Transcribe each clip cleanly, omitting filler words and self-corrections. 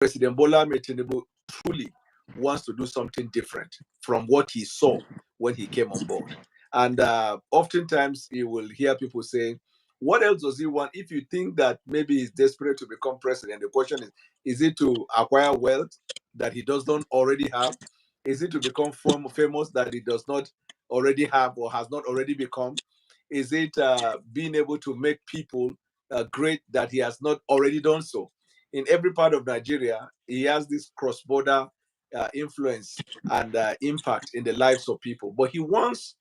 President Bola Tinubu truly wants to do something different from what he saw when he came on board. And oftentimes you will hear people say, what else does he want? If you think that maybe he's desperate to become president, the question is it to acquire wealth that he does not already have? Is it to become famous that he does not already have or has not already become? Is it being able to make people great that he has not already done so? In every part of Nigeria, he has this cross-border influence and impact in the lives of people. But he wants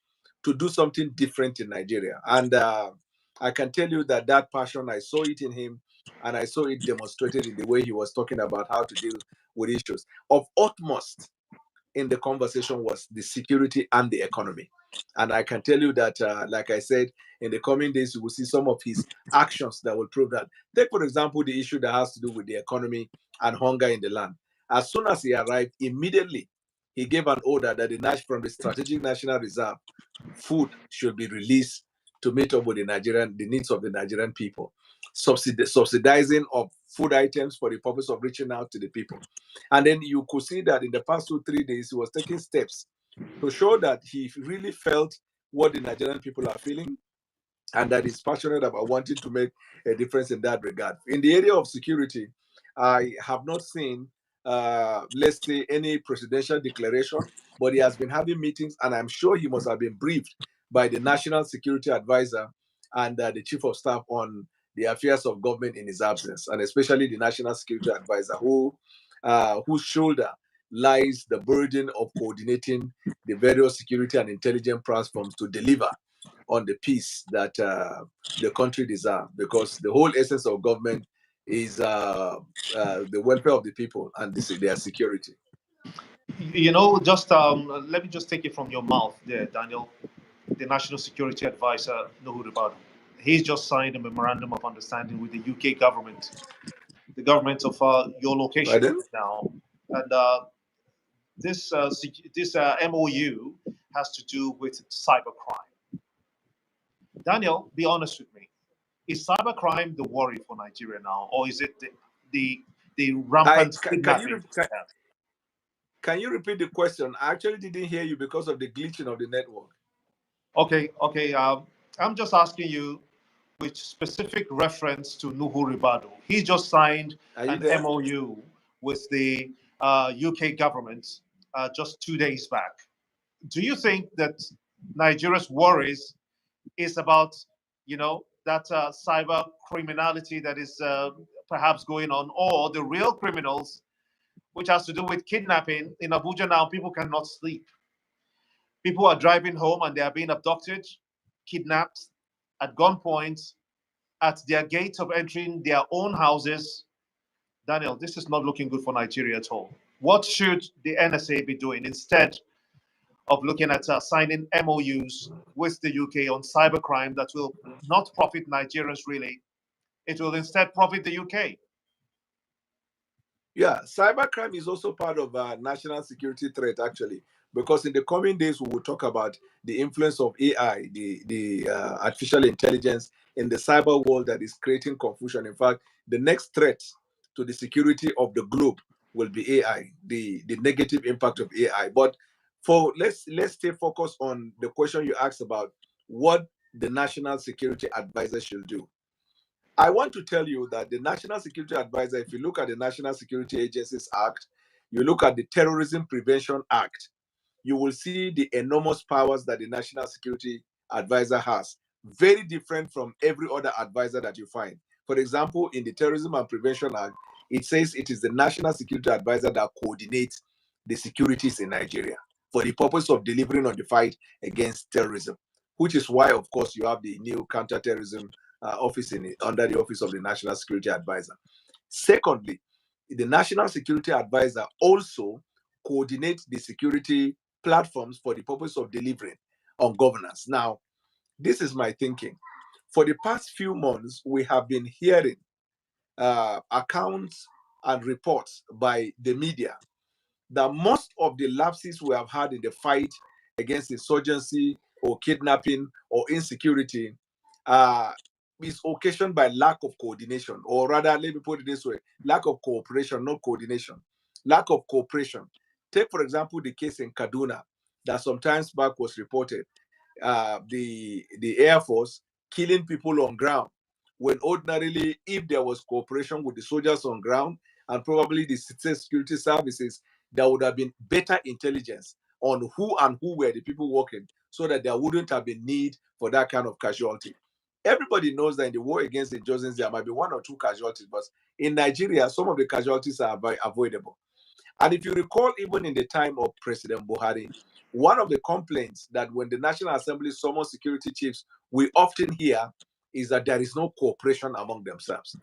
to do something different in Nigeria. And I can tell you that that passion, I saw it in him, and I saw it demonstrated in the way he was talking about how to deal with issues. Of utmost in the conversation was the security and the economy. And I can tell you that, like I said, in the coming days, you will see some of his actions that will prove that. Take, for example, the issue that has to do with the economy and hunger in the land. As soon as he arrived, immediately he gave an order that from the Strategic National Reserve, food should be released to meet up with the needs of the Nigerian people. Subsidizing of food items for the purpose of reaching out to the people. And then you could see that in the past 2-3 days, he was taking steps to show that he really felt what the Nigerian people are feeling and that he's passionate about wanting to make a difference in that regard. In the area of security, I have not seen, let's say, any presidential declaration, but he has been having meetings, and I'm sure he must have been briefed by the National Security Advisor and the Chief of Staff on the affairs of government in his absence, and especially the National Security Advisor, whose shoulder lies the burden of coordinating the various security and intelligence platforms to deliver on the peace that the country deserves, because the whole essence of government is the welfare of the people and their security. You know, just let me just take it from your mouth there, Daniel. The National Security Advisor, Nuhu Ribadu. He's just signed a memorandum of understanding with the UK government, the government of your location Pardon? now, and this MOU has to do with cybercrime. Daniel, be honest with me. Is cybercrime the worry for Nigeria now, or is it the rampant kidnapping? Can you repeat the question? I actually didn't hear you because of the glitching of the network. Okay. I'm just asking you with specific reference to Nuhu Ribadu. He just signed an MOU with the UK government just 2 days back. Do you think that Nigeria's worries is about, that cyber criminality that is perhaps going on, or the real criminals, which has to do with kidnapping? In Abuja now, people cannot sleep. People are driving home and they are being abducted, kidnapped, at gunpoint, at their gates of entering their own houses. Daniel, this is not looking good for Nigeria at all. What should the NSA be doing instead of looking at signing MOUs with the UK on cybercrime that will not profit Nigerians really? It will instead profit the UK. Yeah, cybercrime is also part of national security threat, actually, because in the coming days, we will talk about the influence of AI, the artificial intelligence in the cyber world that is creating confusion. In fact, the next threat to the security of the globe will be AI, the negative impact of AI. But let's stay focused on the question you asked about what the National Security Advisor should do. I want to tell you that the National Security Advisor, if you look at the National Security Agencies Act, you look at the Terrorism Prevention Act, you will see the enormous powers that the National Security Advisor has, very different from every other advisor that you find. For example, in the Terrorism and Prevention Act, it says it is the National Security Advisor that coordinates the securities in Nigeria for the purpose of delivering on the fight against terrorism, which is why, of course, you have the new counterterrorism office under the Office of the National Security Advisor. Secondly, the National Security Advisor also coordinates the security platforms for the purpose of delivering on governance. Now, this is my thinking. For the past few months, we have been hearing accounts and reports by the media that most of the lapses we have had in the fight against insurgency or kidnapping or insecurity is occasioned by lack of coordination, or rather, let me put it this way: lack of cooperation, not coordination. Lack of cooperation. Take, for example, the case in Kaduna that sometimes back was reported. The Air Force killing people on ground, when ordinarily, if there was cooperation with the soldiers on ground and probably the security services, there would have been better intelligence on who were the people working, so that there wouldn't have been need for that kind of casualty. Everybody knows that in the war against injustice, there might be one or two casualties, but in Nigeria, some of the casualties are avoidable. And if you recall, even in the time of President Buhari, one of the complaints that when the National Assembly summons security chiefs, we often hear is that there is no cooperation among themselves.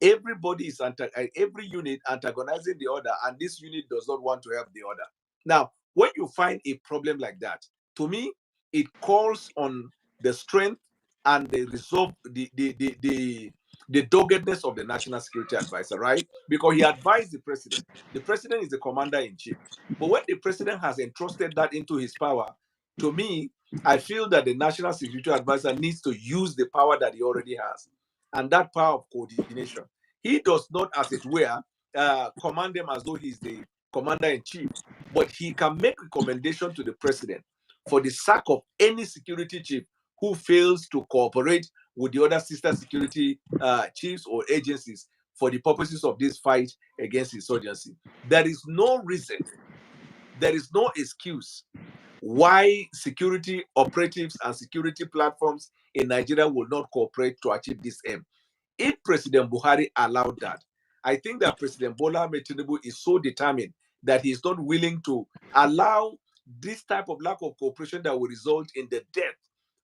Everybody is every unit antagonizing the other, and this unit does not want to help the other. Now, when you find a problem like that, to me, it calls on the strength and the resolve, the doggedness of the National Security Advisor, right? Because he advised the president. The president is the commander in chief. But when the president has entrusted that into his power, to me, I feel that the National Security Advisor needs to use the power that he already has, and that power of coordination. He does not, as it were, command them as though he's the commander in chief, but he can make recommendation to the president for the sack of any security chief who fails to cooperate with the other sister security chiefs or agencies for the purposes of this fight against insurgency. There is no reason, there is no excuse why security operatives and security platforms in Nigeria will not cooperate to achieve this aim. If President Buhari allowed that, I think that President Bola Ahmed Tinubu is so determined that he is not willing to allow this type of lack of cooperation that will result in the death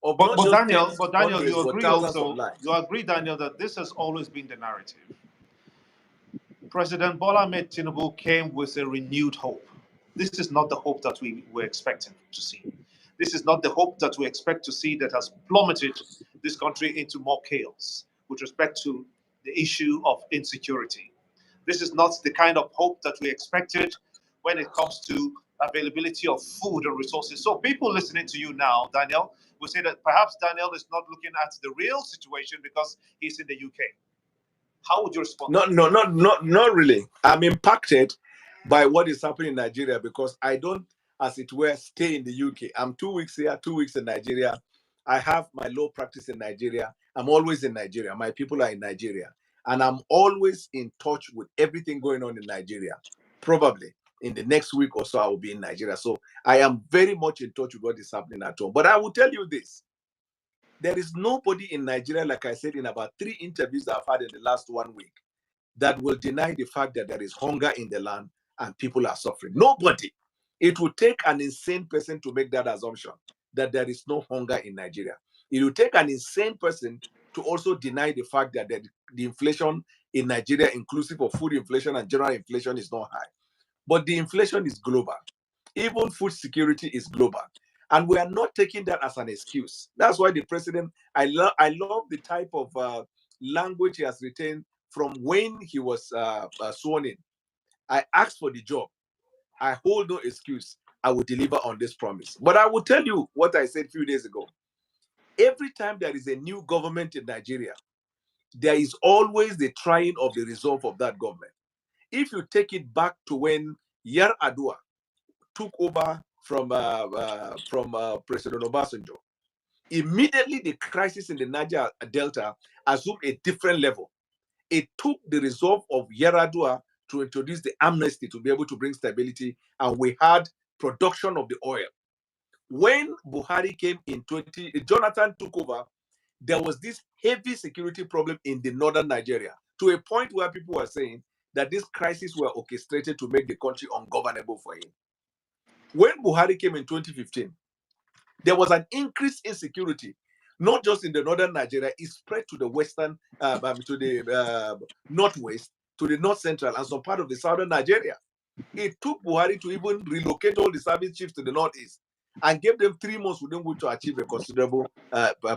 of not just Daniel, tens, but Daniel, hundreds, you but agree thousands of also, lives. you agree, Daniel, that this has always been the narrative. President Bola Ahmed Tinubu came with a renewed hope. This is not the hope that we were expecting to see. This is not the hope that we expect to see that has plummeted this country into more chaos with respect to the issue of insecurity. This is not the kind of hope that we expected when it comes to availability of food and resources. So people listening to you now, Daniel, will say that perhaps Daniel is not looking at the real situation because he's in the UK. How would you respond? Not really. I'm impacted by what is happening in Nigeria because I don't, as it were, stay in the UK. I'm 2 weeks here, 2 weeks in Nigeria. I have my law practice in Nigeria. I'm always in Nigeria. My people are in Nigeria. And I'm always in touch with everything going on in Nigeria. Probably in the next week or so, I will be in Nigeria. So I am very much in touch with what is happening at home. But I will tell you this. There is nobody in Nigeria, like I said in about 3 interviews I've had in the last 1 week, that will deny the fact that there is hunger in the land and people are suffering. Nobody. It would take an insane person to make that assumption that there is no hunger in Nigeria. It would take an insane person to also deny the fact that the inflation in Nigeria, inclusive of food inflation and general inflation, is not high. But the inflation is global. Even food security is global. And we are not taking that as an excuse. That's why the president, I love the type of language he has retained from when he was sworn in. I asked for the job. I hold no excuse. I will deliver on this promise. But I will tell you what I said a few days ago. Every time there is a new government in Nigeria, there is always the trying of the resolve of that government. If you take it back to when Yar Adua took over from President Obasanjo, immediately the crisis in the Niger Delta assumed a different level. It took the resolve of Yaradua to introduce the amnesty to be able to bring stability, and we had production of the oil. When Buhari came in Jonathan took over, there was this heavy security problem in the northern Nigeria, to a point where people were saying that these crises were orchestrated to make the country ungovernable for him. When Buhari came in 2015, there was an increase in security, not just in the northern Nigeria, it spread to the western, to the northwest, to the north central, and some part of the southern Nigeria. It took Buhari to even relocate all the service chiefs to the northeast and gave them 3 months within which to achieve a considerable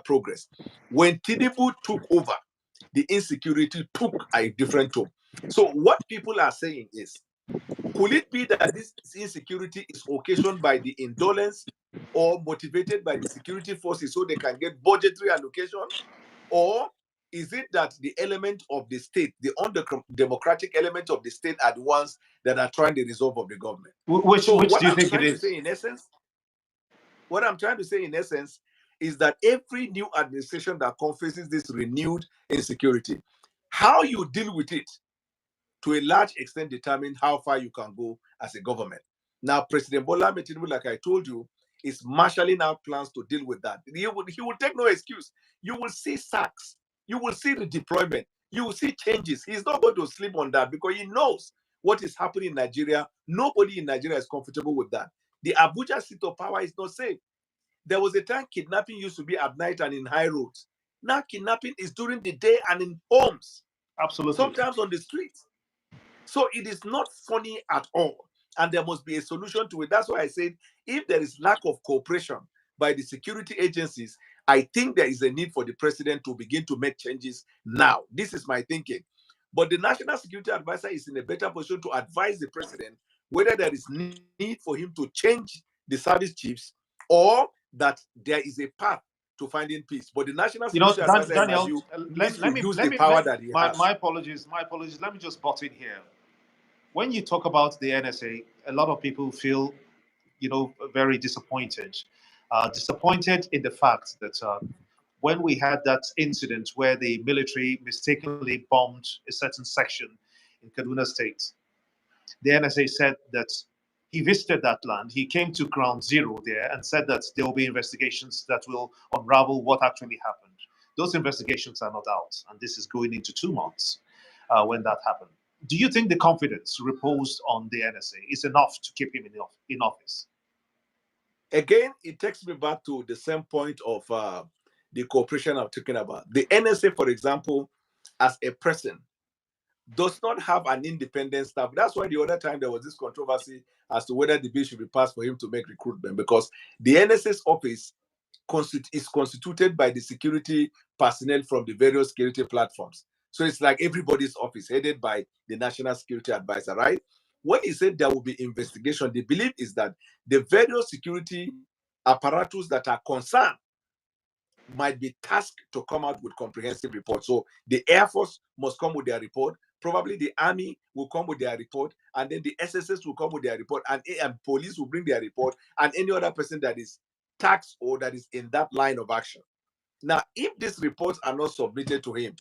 progress. When Tinubu took over, the insecurity took a different tone. So what people are saying is, could it be that this insecurity is occasioned by the indolence or motivated by the security forces so they can get budgetary allocation? Or is it that the element of the state, the undemocratic element of the state, are the ones that are trying the resolve of the government? Which So do what you I'm think it trying to is? say in essence, is that every new administration that faces this renewed insecurity, how you deal with it to a large extent determine how far you can go as a government. Now, President Bola Tinubu, like I told you, is marshalling out plans to deal with that. He will take no excuse. You will see sacks. You will see redeployment. You will see changes. He's not going to sleep on that because he knows what is happening in Nigeria. Nobody in Nigeria is comfortable with that. The Abuja seat of power is not safe. There was a time kidnapping used to be at night and in high roads. Now kidnapping is during the day and in homes, Absolutely. sometimes on the streets. So it is not funny at all. And there must be a solution to it. That's why I said if there is lack of cooperation by the security agencies, I think there is a need for the president to begin to make changes now. This is my thinking. But the National Security Advisor is in a better position to advise the president whether there is need for him to change the service chiefs or that there is a path to finding peace. But the National Security Advisor, in my Daniel, view, needs let to me use the power that he has. my apologies. My apologies. Let me just butt in here. When you talk about the NSA, a lot of people feel, very disappointed. Disappointed in the fact that when we had that incident where the military mistakenly bombed a certain section in Kaduna State, the NSA said that he visited that land. He came to ground zero there and said that there will be investigations that will unravel what actually happened. Those investigations are not out, and this is going into 2 months when that happened. Do you think the confidence reposed on the NSA is enough to keep him in office? Again, it takes me back to the same point of the cooperation I'm talking about. The NSA, for example, as a person, does not have an independent staff. That's why the other time there was this controversy as to whether the bill should be passed for him to make recruitment, because the NSA's office is constituted by the security personnel from the various security platforms. So it's like everybody's office headed by the National Security Advisor, right? When he said there will be investigation, the belief is that the various security apparatus that are concerned might be tasked to come out with comprehensive reports. So the Air Force must come with their report. Probably the Army will come with their report, and then the SSS will come with their report, and police will bring their report, and any other person that is taxed or that is in that line of action. Now, if these reports are not submitted to him,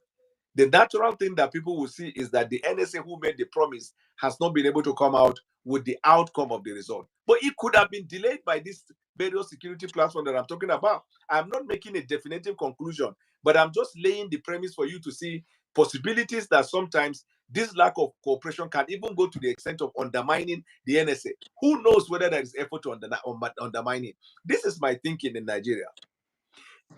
the natural thing that people will see is that the NSA who made the promise has not been able to come out with the outcome of the result. But it could have been delayed by this various security platform that I'm talking about. I'm not making a definitive conclusion, but I'm just laying the premise for you to see possibilities that sometimes this lack of cooperation can even go to the extent of undermining the NSA. Who knows whether there is effort to undermine it? This is my thinking in Nigeria.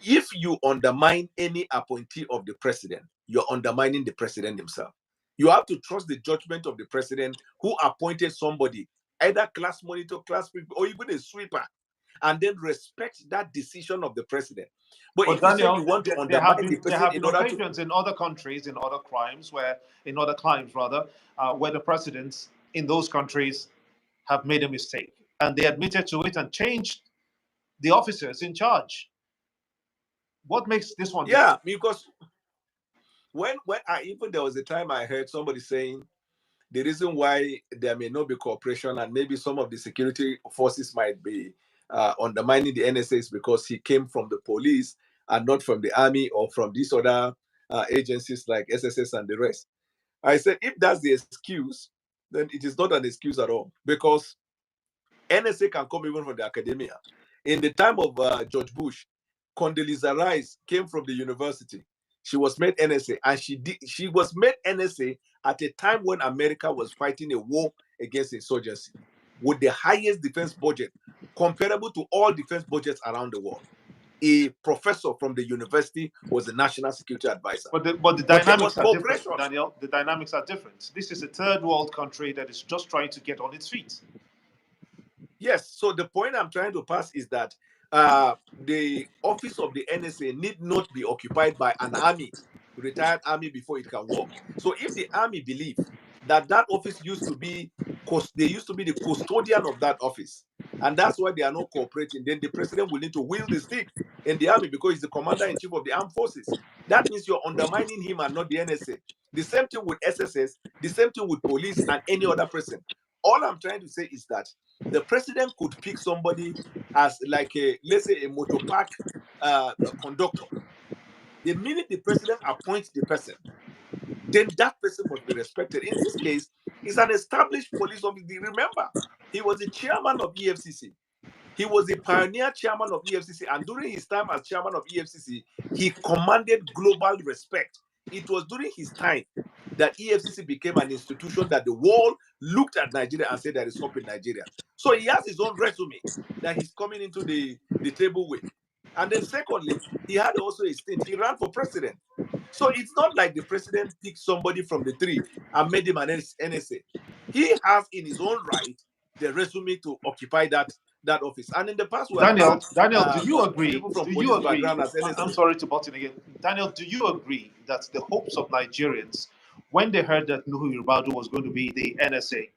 If you undermine any appointee of the president, you're undermining the president himself. You have to trust the judgment of the president who appointed somebody, either class monitor, class people, or even a sweeper, and then respect that decision of the president. But But if you say Daniel, you want to there have undermine the been president in order to, occasions in other countries, in other crimes, where the presidents in those countries have made a mistake and they admitted to it and changed the officers in charge. What makes this one yeah, different? because when I even there was a time I heard somebody saying the reason why there may not be cooperation and maybe some of the security forces might be undermining the NSA is because he came from the police and not from the army or from these other agencies like SSS and the rest. I said, if that's the excuse, then it is not an excuse at all, because NSA can come even from the academia. In the time of George Bush, Condoleezza Rice came from the university. She was made NSA, and she was made NSA at a time when America was fighting a war against insurgency with the highest defense budget comparable to all defense budgets around the world. A professor from the university was the national security advisor. But the But there was dynamics are different, cooperation. Daniel. The dynamics are different. This is a third world country that is just trying to get on its feet. Yes. So the point I'm trying to pass is that the office of the NSA need not be occupied by an army, retired army, before it can work. So if the army believe that that office used to be, they used to be the custodian of that office, and that's why they are not cooperating, then the president will need to wield the stick in the army because he's the commander-in-chief of the armed forces. That means you're undermining him and not the NSA. The same thing with SSS, the same thing with police and any other person. All I'm trying to say is that the president could pick somebody as like a, let's say, a motor park a conductor. The minute the president appoints the person, then that person must be respected. In this case, he's an established police officer. Remember, he was the chairman of EFCC. He was the pioneer chairman of EFCC, and during his time as chairman of EFCC, he commanded global respect. It was during his time that EFCC became an institution that the world looked at Nigeria and said there is hope in Nigeria. So he has his own resume that he's coming into the table with. And then secondly, he had also a stint. He ran for president. So it's not like the president picked somebody from the three and made him an NSA. He has in his own right the resume to occupy that office. And in the past, we have Daniel, do you agree? people from Do police you agree? background as NSA. I'm sorry to butt in again. Daniel, do you agree that the hopes of Nigerians, when they heard that Nuhu Ribadu was going to be the NSA,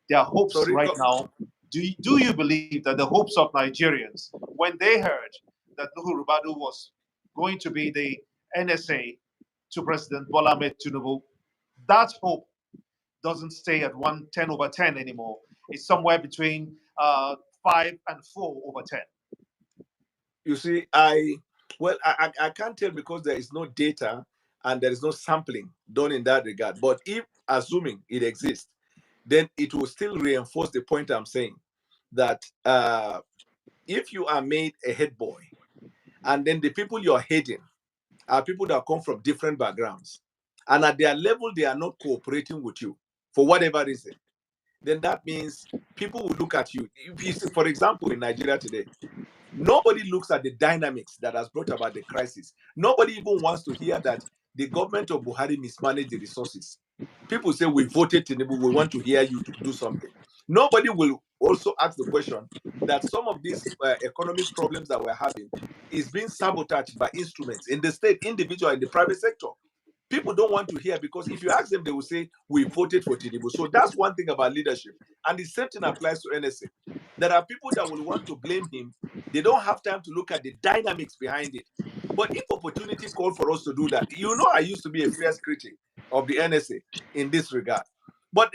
their hopes now, do you believe that the hopes of Nigerians, when they heard that Nuhu Ribadu was going to be the NSA to President Bwala Tinubu, that hope doesn't stay at 10/10 anymore? It's somewhere between 5 and 4/10. You see, I can't tell because there is no data and there is no sampling done in that regard. But if assuming it exists, then it will still reinforce the point I'm saying that if you are made a head boy, and then the people you're heading are people that come from different backgrounds, and at their level they are not cooperating with you for whatever reason, then that means people will look at you. If you see, for example, in Nigeria today, nobody looks at the dynamics that has brought about the crisis. Nobody even wants to hear that the government of Buhari mismanaged the resources. People say, we voted Tinubu, we want to hear you to do something. Nobody will also ask the question that some of these economic problems that we're having is being sabotaged by instruments in the state, individual, in the private sector. People don't want to hear, because if you ask them, they will say, we voted for Tinubu. So that's one thing about leadership. And the same thing applies to NSA. There are people that will want to blame him. They don't have time to look at the dynamics behind it. But if opportunity called for us to do that, I used to be a fierce critic of the NSA in this regard. But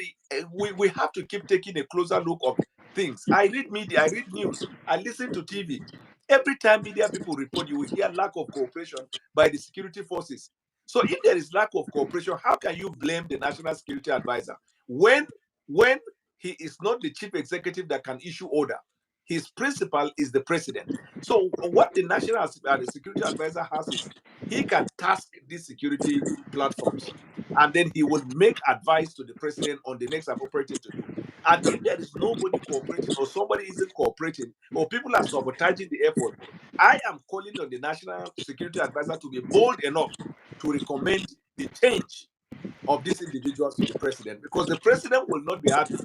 we have to keep taking a closer look of things. I read media, I read news, I listen to TV. Every time media people report, you will hear lack of cooperation by the security forces. So if there is lack of cooperation, how can you blame the National Security Advisor when he is not the chief executive that can issue order? His principal is the president. So what the National Security Advisor has is he can task these security platforms, and then he will make advice to the president on the next appropriate thing to do. And if there is nobody cooperating, or somebody isn't cooperating, or people are sabotaging the effort, I am calling on the National Security Advisor to be bold enough to recommend the change of these individuals to the president, because the president will not be happy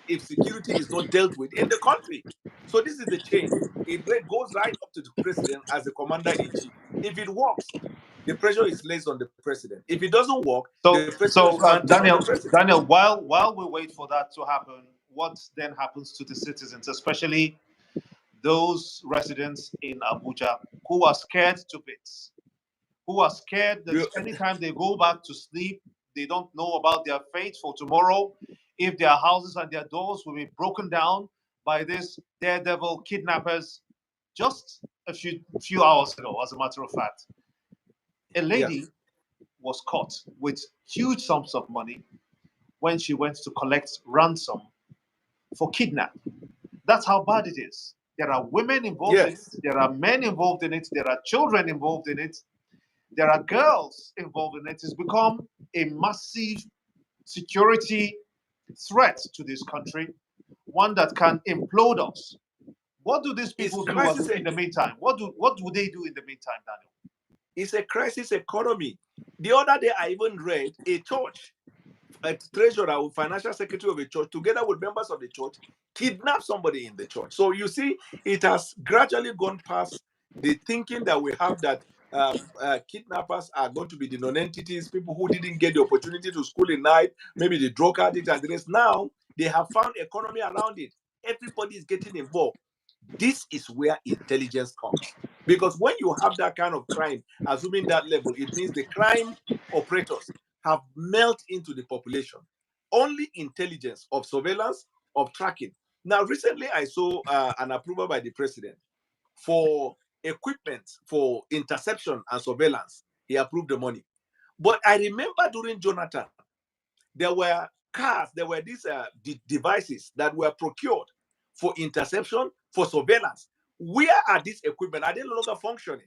if security is not dealt with in the country. So this is the change. It goes right up to the president as the commander-in-chief. If it works, the pressure is placed on the president. If it doesn't work, the pressure is mounted on the president. Daniel, while we wait for that to happen, what then happens to the citizens, especially those residents in Abuja who are scared to bits, who are scared that anytime they go back to sleep, they don't know about their fate for tomorrow, if their houses and their doors will be broken down by these daredevil kidnappers. Just a few hours ago, as a matter of fact, a lady was caught with huge sums of money when she went to collect ransom for kidnap. That's how bad it is. There are women involved in it. There are men involved in it. There are children involved in it. There are girls involved in it. It's become a massive security threat to this country, one that can implode us. What do these people do in the meantime? What do they do in the meantime, Daniel? It's a crisis economy. The other day, I even read a church, a treasurer or financial secretary of a church, together with members of the church, kidnap somebody in the church. So you see, it has gradually gone past the thinking that we have that kidnappers are going to be the non-entities, people who didn't get the opportunity to school in night, maybe the drug addicts and the rest. Now, they have found economy around it. Everybody is getting involved. This is where intelligence comes. Because when you have that kind of crime, assuming that level, it means the crime operators have melted into the population. Only intelligence of surveillance, of tracking. Now, recently I saw an approval by the president for equipment for interception and surveillance. He approved the money. But I remember during Jonathan, there were cars, there were these devices that were procured for interception, for surveillance. Where are these equipment? Are they no longer functioning?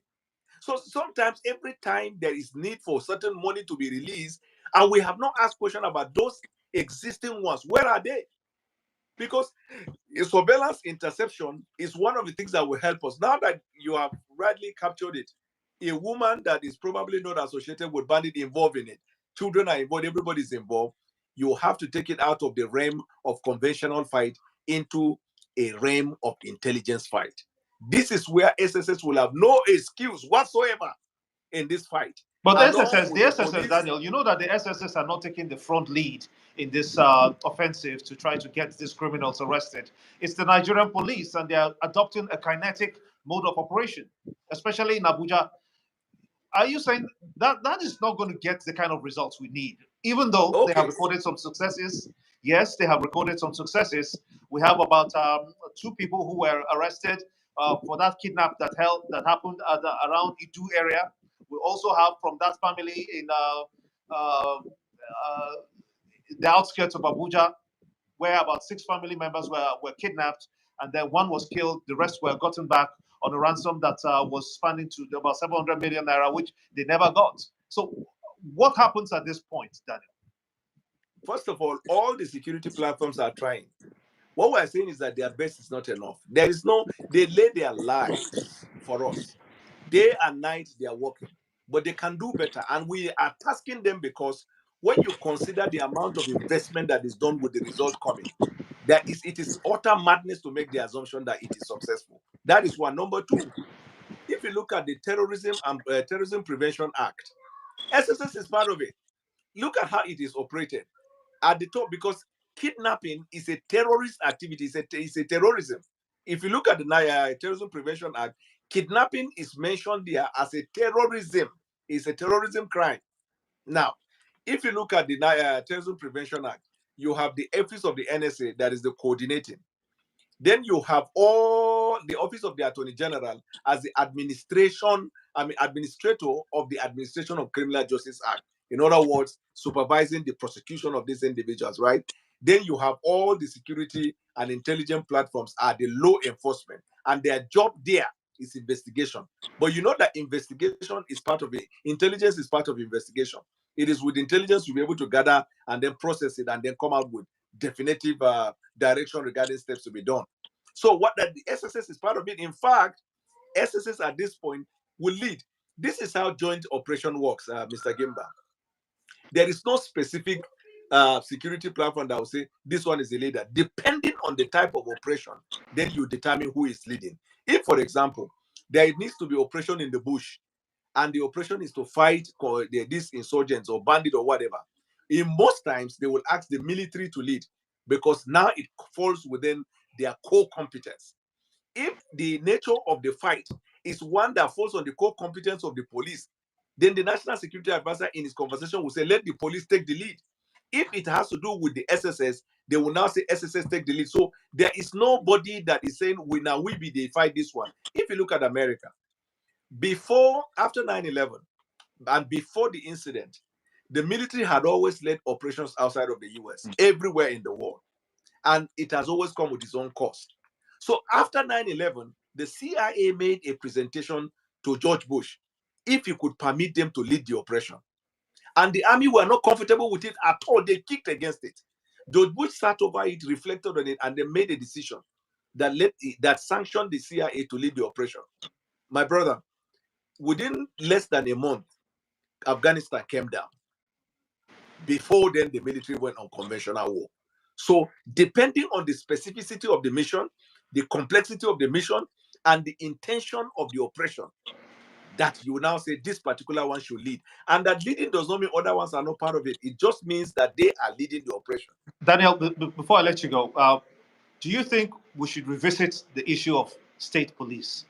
So sometimes every time there is need for certain money to be released, and we have not asked question about those existing ones, where are they? Because surveillance interception is one of the things that will help us. Now that you have rightly captured it, a woman that is probably not associated with bandit involved in it, children are involved, everybody's involved, you have to take it out of the realm of conventional fight into a realm of intelligence fight. This is where SSS will have no excuse whatsoever in this fight. But the SSS, Daniel, you know that the SSS are not taking the front lead in this offensive to try to get these criminals arrested. It's the Nigerian police, and they are adopting a kinetic mode of operation, especially in Abuja. Are you saying that that is not going to get the kind of results we need? Even though they have recorded some successes. Yes, they have recorded some successes. We have about 2 people who were arrested for that kidnap that happened around Idu area. We also have from that family in the outskirts of Abuja, where about 6 family members were kidnapped, and then 1 was killed. The rest were gotten back on a ransom that was spanning to about 700 million naira, which they never got. So what happens at this point, Daniel? First of all the security platforms are trying. What we're saying is that their best is not enough. There is no, they lay their lives for us. Day and night, they are working, but they can do better. And we are tasking them because when you consider the amount of investment that is done with the result coming, it is utter madness to make the assumption that it is successful. That is one. Number 2, if you look at the Terrorism and Terrorism Prevention Act, SSS is part of it. Look at how it is operated at the top, because kidnapping is a terrorist activity. It's a terrorism. If you look at the Terrorism Prevention Act, kidnapping is mentioned there as a terrorism. It's a terrorism crime. Now, if you look at the Terrorism Prevention Act, you have the Office of the NSA that is the coordinating. Then you have all the Office of the Attorney General as the administrator of the Administration of Criminal Justice Act. In other words, supervising the prosecution of these individuals, right? Then you have all the security and intelligence platforms are the law enforcement, and their job there is investigation. But you know that investigation is part of it. Intelligence is part of investigation. It is with intelligence you'll be able to gather and then process it and then come out with definitive direction regarding steps to be done. So what that the SSS is part of it. In fact, SSS at this point will lead. This is how joint operation works, Mr. Gimba. There is no specific security platform that will say this one is the leader. Depending on the type of operation, then you determine who is leading. If, for example, there needs to be operation in the bush, and the operation is to fight these insurgents or bandits or whatever, in most times they will ask the military to lead, because now it falls within their core competence. If the nature of the fight is one that falls on the core competence of the police, then the National Security Advisor in his conversation will say, let the police take the lead. If it has to do with the SSS, they will now say SSS take the lead. So there is nobody that is saying, we be the fight this one. If you look at America, after 9/11, and before the incident, the military had always led operations outside of the US, everywhere in the world. And it has always come with its own cost. So after 9/11, the CIA made a presentation to George Bush if he could permit them to lead the operation. And the army were not comfortable with it at all. They kicked against it. George Bush sat over it, reflected on it, and they made a decision that sanctioned the CIA to lead the operation. My brother, within less than a month, Afghanistan came down. Before then, the military went on conventional war. So depending on the specificity of the mission, the complexity of the mission, and the intention of the operation, that you now say this particular one should lead. And that leading does not mean other ones are not part of it. It just means that they are leading the operation. Daniel, before I let you go, do you think we should revisit the issue of state police?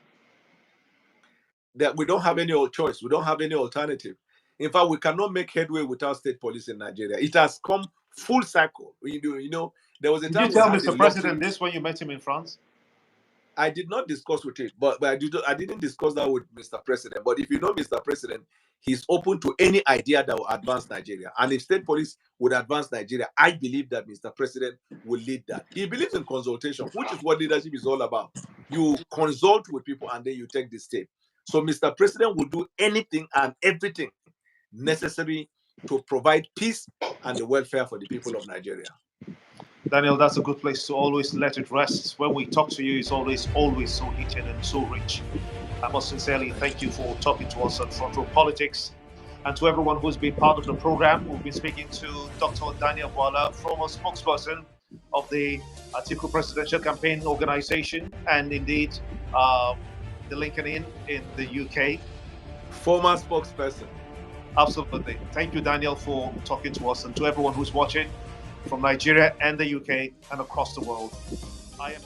That we don't have any choice. We don't have any alternative. In fact, we cannot make headway without state police in Nigeria. It has come full circle. You know, there was a time. Did you tell Mr. President this when you met him in France? I did not discuss with it, but I didn't discuss that with Mr. President. But if you know Mr. President, he's open to any idea that will advance Nigeria. And if state police would advance Nigeria, I believe that Mr. President will lead that. He believes in consultation, which is what leadership is all about. You consult with people and then you take the step. So Mr. President will do anything and everything necessary to provide peace and the welfare for the people of Nigeria. Daniel, that's a good place to always let it rest. When we talk to you, it's always so heated and so rich. I must sincerely thank you for talking to us on Front Row Politics. And to everyone who's been part of the program, we've been speaking to Dr. Daniel Bwala, former spokesperson of the Atiku Presidential Campaign Organization, and indeed the Lincoln Inn in the UK. Former spokesperson. Absolutely. Thank you, Daniel, for talking to us, and to everyone who's watching from Nigeria and the UK and across the world. I am